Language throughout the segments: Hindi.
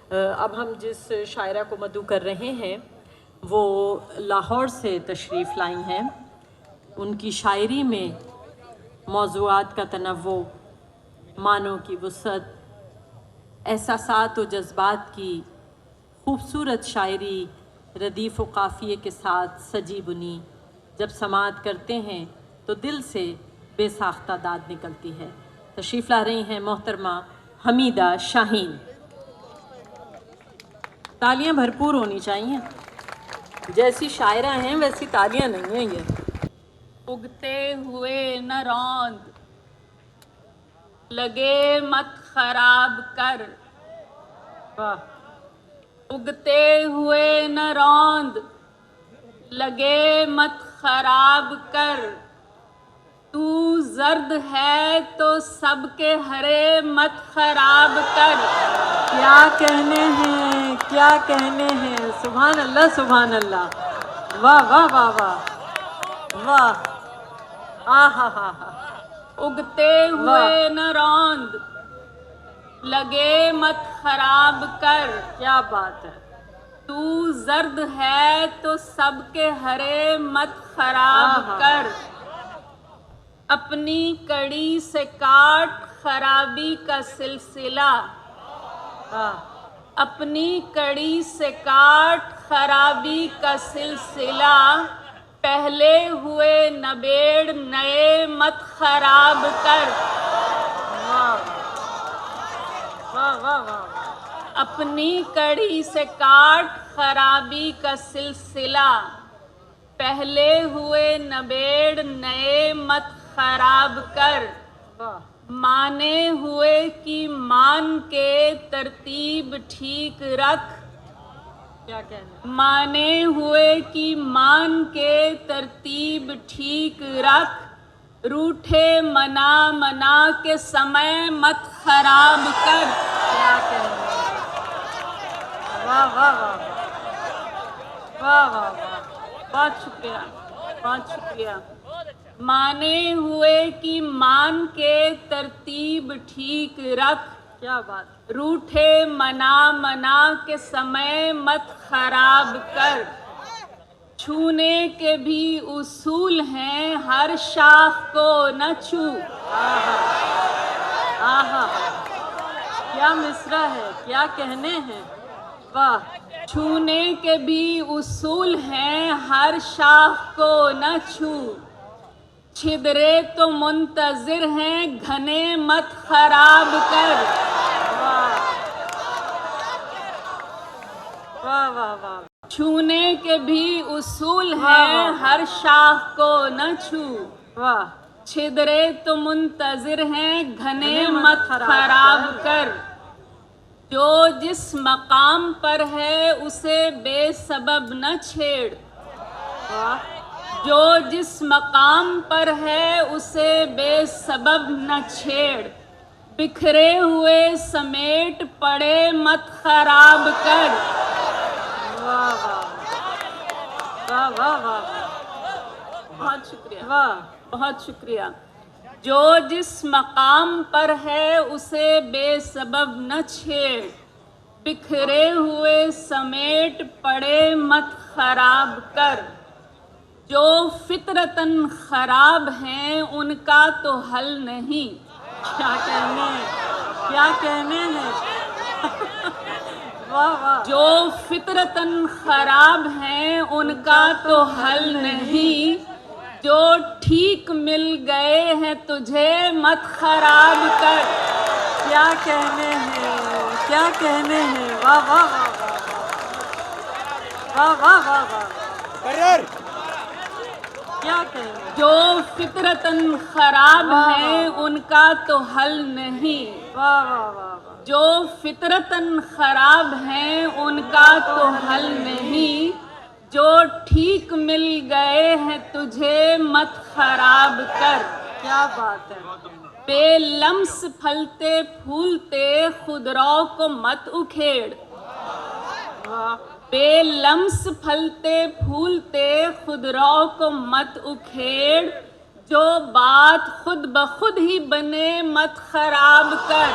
अब हम जिस शायरा को मदू कर रहे हैं वो लाहौर से तशरीफ़ लाई हैं। उनकी शायरी में मौज़ूआत का तनव्वु, मानों की वुसअत, एहसासात व जज्बात की खूबसूरत शायरी रदीफ़ व काफ़िए के साथ सजी बुनी जब समाअत करते हैं तो दिल से बेसाख्ता दाद निकलती है। तशरीफ़ ला रही हैं मोहतरमा हमीदा शाहीन। तालियां भरपूर होनी चाहिए, जैसी शायरा हैं वैसी तालियां नहीं हैं ये। उगते हुए न रौंद, लगे मत खराब कर। वाह। उगते हुए न रौंद, लगे मत खराब कर। तू जर्द है तो सबके हरे मत खराब कर। क्या कहने हैं, क्या कहने हैं। सुभान अल्लाह, सुभान अल्लाह। वाह वाह वाह वाह वाह। आ हा हा हा। उगते हुए न रौंद, लगे मत खराब कर। क्या बात है। तू जर्द है तो सबके हरे मत खराब कर। अपनी कड़ी से काट खराबी का सिलसिला। अपनी कड़ी से काट खराबी का सिलसिला। पहले हुए नबेड़ नए मत खराब कर। वाह वाह वाह। अपनी कड़ी से काट खराबी का सिलसिला। पहले हुए नबेड़ नए मत खराब कर। माने हुए कि मान के तरतीब ठीक रख। क्या कहना। माने हुए कि मान के तरतीब ठीक रख। रूठे मना मना के समय मत खराब कर। क्या कहना। वाह वाह वाह वाह वाह वाह। बहुत शुक्रिया, बहुत शुक्रिया। माने हुए कि मान के तरतीब ठीक रख। क्या बात। रूठे मना मना के समय मत खराब कर। छूने के भी उसूल हैं, हर शाख को न छू। आहा, क्या मिसरा है, क्या कहने हैं। वाह। छूने के भी उसूल हैं, हर शाख को न छू। छिदरे तो मुंतजिर हैं, घने मत खराब कर। वाह वाह वाह। छूने के भी उसूल हैं, हर शाख को न छू। वाह। छिदरे तो मुंतजिर हैं, घने मत खराब कर। जो जिस मकाम पर है उसे बेसबब न छेड़। वाह। जो जिस मकाम पर है उसे बेसबब न छेड़। बिखरे हुए समेट पड़े मत खराब कर। वाह वाह वाह वाह वाह। बहुत शुक्रिया, वाह। बहुत शुक्रिया। जो जिस मकाम पर है उसे बेसबब न छेड़। बिखरे हुए समेट पड़े मत खराब कर। जो फितरतन खराब हैं उनका तो हल नहीं। क्या कहने हैं, क्या कहने हैं। वाह वाह। जो फितरतन खराब हैं उनका तो हल नहीं। जो ठीक मिल गए हैं तुझे मत खराब कर। क्या कहने हैं, क्या कहने हैं। वाह वाह वाह वाह वाह वाह वाह। क्या कहने। जो फितरतन खराब हैं उनका तो हल नहीं। वाह वाह वाह। जो फितरतन खराब हैं उनका तो हल नहीं। जो ठीक मिल गए हैं तुझे मत खराब कर। क्या बात है। बेलम्स फलते फूलते खुदरौ को मत उखेड़। वाह। बेलम्स फलते फूलते खुदरौ को मत उखेड़। जो बात खुद ब खुद ही बने मत खराब कर।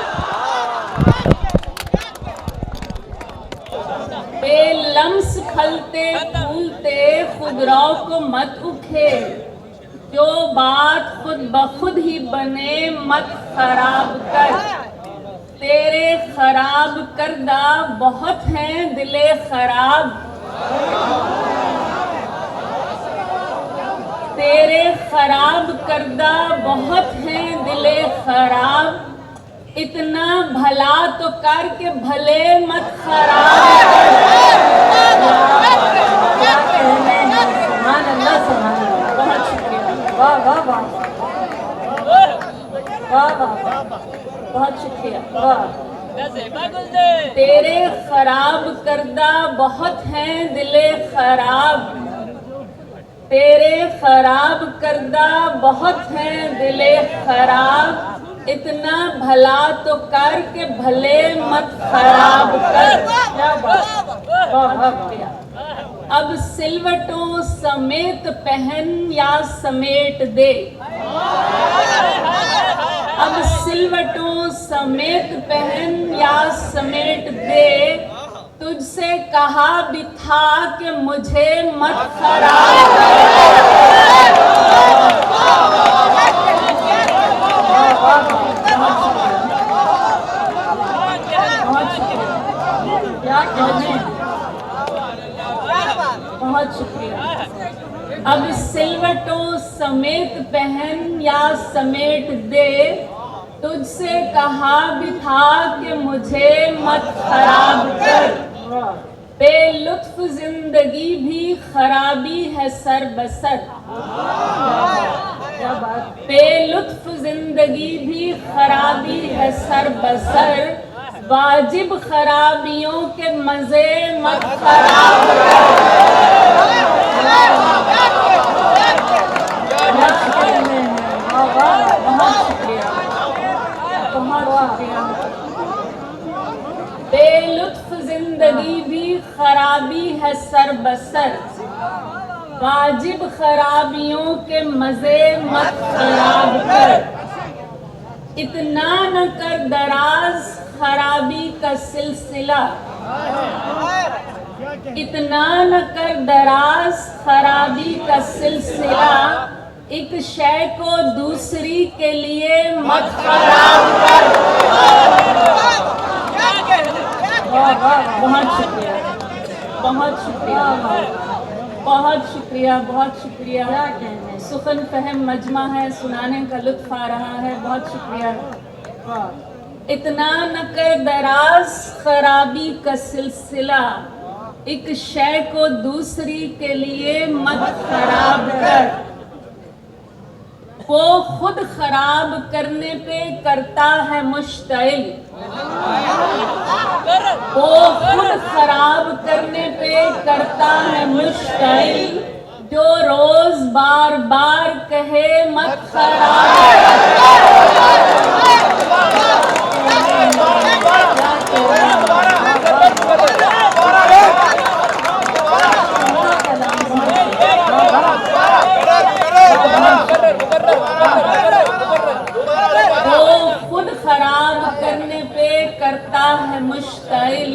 बेलम्स फलते फूलते खुदराव को मत उखेल, जो बात खुद बखुद ही बने मत खराब कर। तेरे खराब करदा बहुत हैं दिले खराब, तेरे खराब करदा बहुत हैं दिले खराब, इतना भला तो कर के भले मत खराब कर। क्या कहने हैं, सुभान अल्लाह सुभान अल्लाह। बहुत शुक्रिया, वाह वाह वाह वाह वाह, बहुत शुक्रिया, वाह। तेरे खराब करदा बहुत हैं दिले खराब, तेरे खराब करदा बहुत हैं दिले खराब, इतना भला तो कर के भले मत खराब कर। अब सिलवटों समेत पहन या समेट दे, अब सिलवटों समेत पहन या समेट दे, तुझसे कहा भी था कि मुझे मत खराब कर। क्या कहने, बहुत शुक्रिया। अब सिलवटों समेत पहन या समेट दे, तुझसे कहा भी था कि मुझे मत खराब कर। बेलुत्फ जिंदगी भी खराबी है सर बसर, बेलुत्फ जिंदगी भी खराबी है सर बसर, वाजिब खराबियों के मजे मत खराब कर। बहुत शुक्रिया, बहुत शुक्रिया। बेलुत्फ जिंदगी भी खराबी है सर बसर, वाजिब खराबियों के मजे मत खराब कर। इतना न कर दराज खराबी का सिलसिला, इतना न कर दराज खराबी का सिलसिला, एक शय को दूसरी के लिए मत खराब कर। बहुत शुक्रिया, बहुत शुक्रिया, बहुत शुक्रिया, बहुत शुक्रिया। सुखन फहम मजमा है, सुनाने का लुत्फ आ रहा है, बहुत शुक्रिया। इतना न कर दराज खराबी का सिलसिला, एक शय को दूसरी के लिए मत खराब कर। वो खुद खराब करने पे करता है मुश्तइल, वो खुद खराब करने पे करता है मुश्तइल, जो रोज बार बार कहे मत खराब करता है मुश्तइल,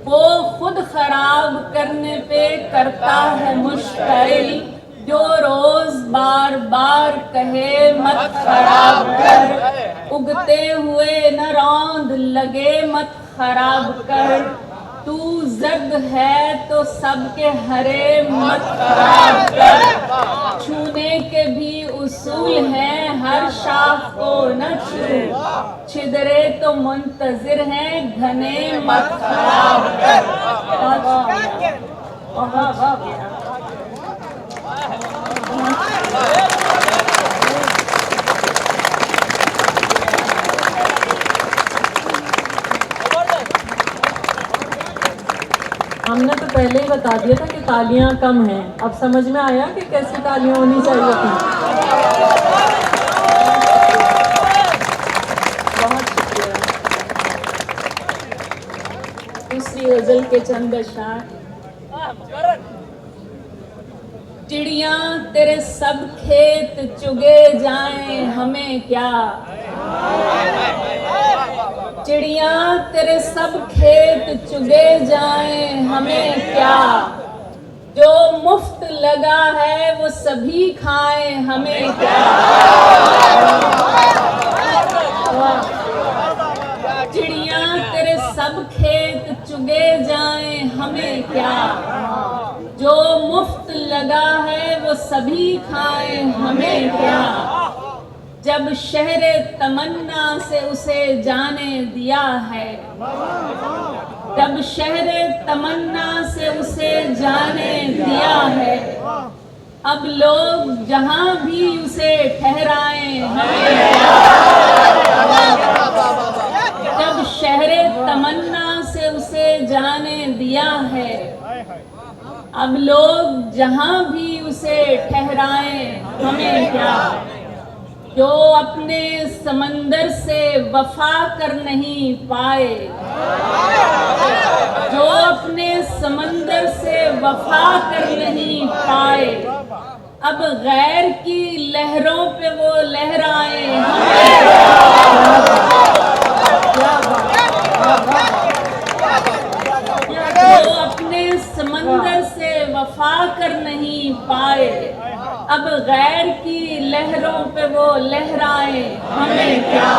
वो खुद खराब करने पे करता है मुश्तइल, जो रोज बार बार कहे मत खराब कर। उगते हुए न रौंद लगे मत खराब कर, तू जर्द है तो सबके हरे मत खराब कर। छूने के भी उसूल हैं हर शाख को न छू, छिदरे तो मुंतजिर हैं घने मत खराब कर। हमने तो पहले ही बता दिया था कि तालियां कम हैं, अब समझ में आया कि कैसी तालियां होनी चाहिए थी। बहुत शुक्रिया। दूसरी गजल के चंद अशआर। चिड़ियां तेरे सब खेत चुगे जाएं हमें क्या, चिड़िया तेरे सब खेत चुगे जाएं हमें क्या, जो मुफ्त लगा है वो सभी खाएं हमें क्या। चिड़िया तेरे सब खेत चुगे जाएं हमें क्या, जो मुफ्त लगा है वो सभी खाएं हमें क्या। जब शहरे तमन्ना से उसे जाने दिया है, जब शहरे तमन्ना से उसे जाने दिया है, अब लोग जहां भी उसे ठहराएं हमें क्या। जब शहरे तमन्ना से उसे जाने दिया है, अब लोग जहां भी उसे ठहराएं हमें क्या। जो अपने समंदर से वफा कर नहीं पाए, जो अपने समंदर से वफा कर नहीं पाए, अब गैर की लहरों पे वो लहराए हमें। जो अपने समंदर से वफा कर नहीं पाए, अब गैर की लहरों पे वो लहराए हमें क्या।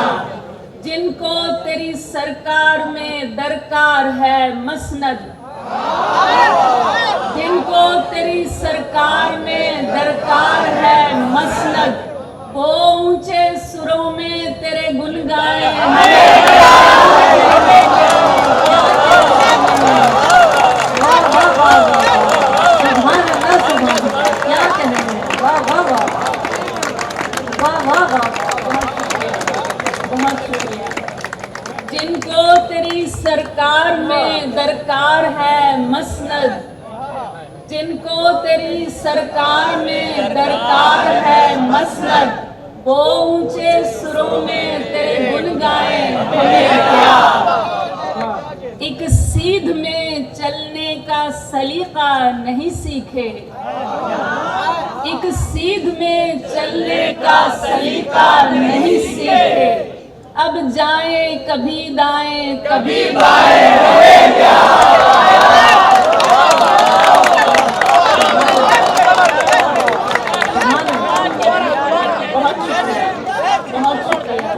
जिनको तेरी सरकार में दरकार है मसनद, जिनको तेरी सरकार में दरकार है मसनद, वो ऊंचे सुरों में तेरे गुन गाए हमें क्या। बहुत शुक्रिया। जिनको तेरी सरकार में दरकार है मसनद, जिनको तेरी सरकार में दरकार है मसनद, वो ऊंचे सुरों में तेरे गुन गाए हमें क्या। एक सीध में चलने का सलीका नहीं सीखे, एक सीध में चलने का सलीका नहीं सीखे, अब जाए कभी दाएं कभी बाएं हमें क्या। बहुत शुक्रिया।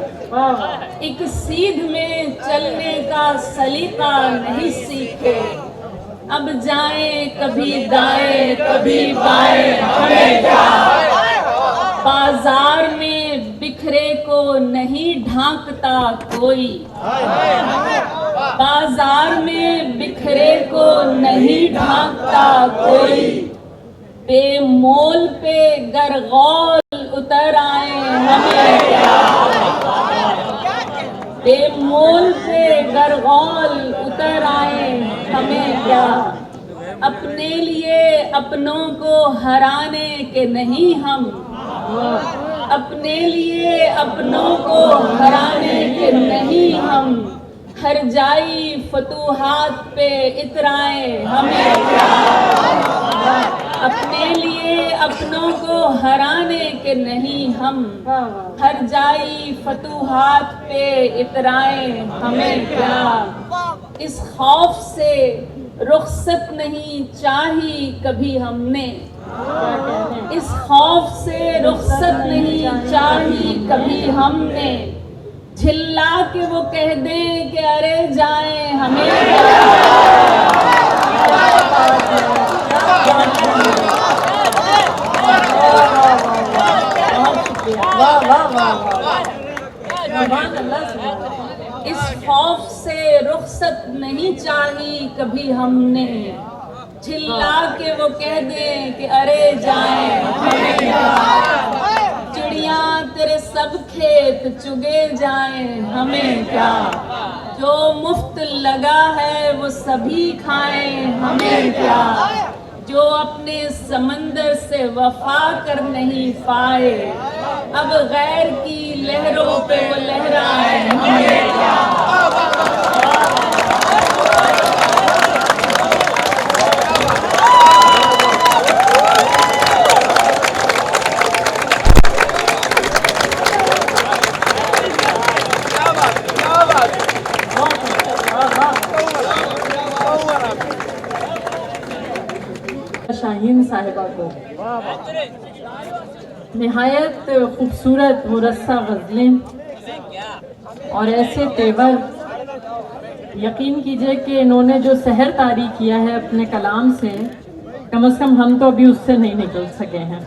एक सीध में चलने का सलीका नहीं सीखे, अब जाए कभी दाएं कभी बाएं हमें क्या। बाजार में बिखरे को नहीं ढांकता कोई, बाजार में बिखरे को नहीं ढांकता कोई, बेमोल पे गरगौल उतर आए हमें क्या। बेमोल पे गरगौल उतर आए हमें क्या। अपने लिए अपनों को हराने के नहीं हम, अपने लिए अपनों को हराने के नहीं हम, हर जाई फतूहात पे इतराए हमें क्या। अपने लिए अपनों को हराने के नहीं हम, हर जाई फतूहात पे इतराए हमें क्या। इस खौफ से रुखसत नहीं चाही कभी हमने, इस खौफ से रुखसत नहीं चाही कभी हमने, झिल्ला के वो कह दें कि अरे जाएं हमें इस खौफ से रुखसत नहीं चाही कभी हमने, चिल्ला के वो कह दें कि अरे जाएं हमें क्या। चिड़िया तेरे सब खेत चुगे जाएं हमें क्या, जो मुफ्त लगा है वो सभी खाएं हमें क्या। जो अपने समंदर से वफा कर नहीं पाए, अब गैर की लहरों पे वो लहराए हमें क्या। शाहीन साहिबा को निहायत खूबसूरत मुरस्सा गज़लें और ऐसे तेवर, यकीन कीजिए कि इन्होंने जो सहर तारी किया है अपने कलाम से, कम से कम हम तो अभी उससे नहीं निकल सके हैं।